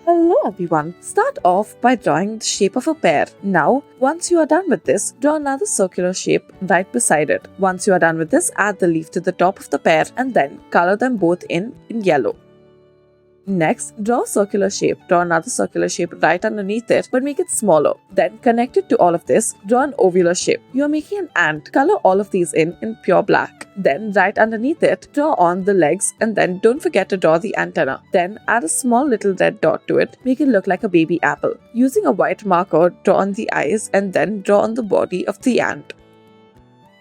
Hello everyone, start off by drawing the shape of a pear. Now, once you are done with this, draw another circular shape right beside it. Once you are done with this, add the leaf to the top of the pear and then color them both in yellow. Next, draw a circular shape. Draw another circular shape right underneath it, but make it smaller. Then, connected to all of this, draw an ovular shape. You are making an ant. Color all of these in pure black. Then, right underneath it, draw on the legs and then don't forget to draw the antenna. Then, add a small little red dot to it. Make it look like a baby apple. Using a white marker, draw on the eyes and then draw on the body of the ant.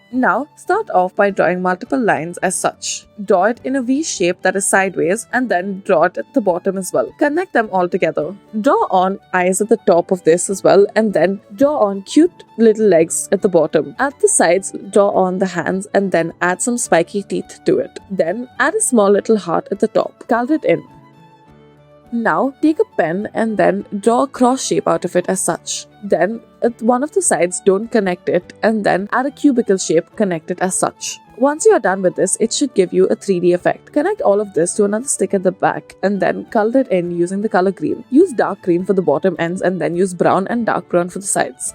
Now, start off by drawing multiple lines as such. Draw it in a V shape that is sideways and then draw it at the bottom as well. Connect them all together. Draw on eyes at the top of this as well and then draw on cute little legs at the bottom. At the sides, draw on the hands and then add some spiky teeth to it. Then, add a small little heart at the top. Color it in. Now, take a pen and then draw a cross shape out of it as such. Then, at one of the sides, don't connect it and then add a cubical shape, connect it as such. Once you are done with this, it should give you a 3D effect. Connect all of this to another stick at the back and then color it in using the color green. Use dark green for the bottom ends and then use brown and dark brown for the sides.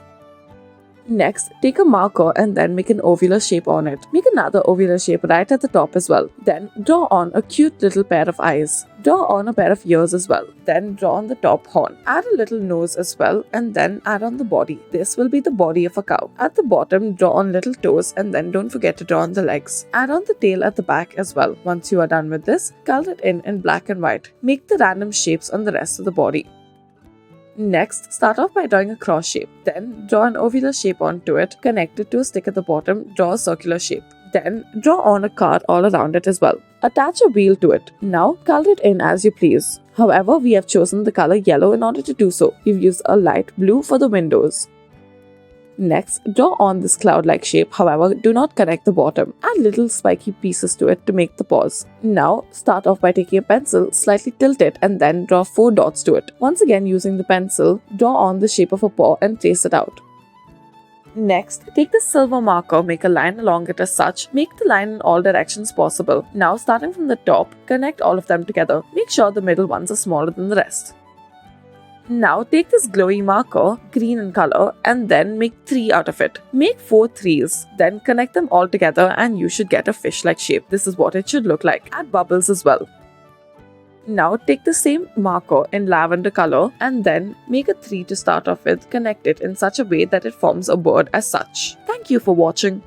Next, take a marker and then make an ovular shape on it. Make another ovular shape right at the top as well. Then, draw on a cute little pair of eyes. Draw on a pair of ears as well. Then, draw on the top horn. Add a little nose as well and then add on the body. This will be the body of a cow. At the bottom, draw on little toes and then don't forget to draw on the legs. Add on the tail at the back as well. Once you are done with this, color it in black and white. Make the random shapes on the rest of the body. Next, start off by drawing a cross shape. Then, draw an ovular shape onto it, connect it to a stick at the bottom, draw a circular shape. Then, draw on a car all around it as well. Attach a wheel to it. Now, color it in as you please. However, we have chosen the color yellow in order to do so. We've used a light blue for the windows. Next, draw on this cloud-like shape, however, do not connect the bottom. Add little spiky pieces to it to make the paws. Now, start off by taking a pencil, slightly tilt it and then draw 4 dots to it. Once again, using the pencil, draw on the shape of a paw and trace it out. Next, take the silver marker, make a line along it as such. Make the line in all directions possible. Now, starting from the top, connect all of them together. Make sure the middle ones are smaller than the rest. Now take this glowy marker, green in color, and then make 3 out of it. Make 4 threes, then connect them all together and you should get a fish-like shape. This is what it should look like. Add bubbles as well. Now take the same marker in lavender color and then make a 3 to start off with. Connect it in such a way that it forms a bird as such. Thank you for watching.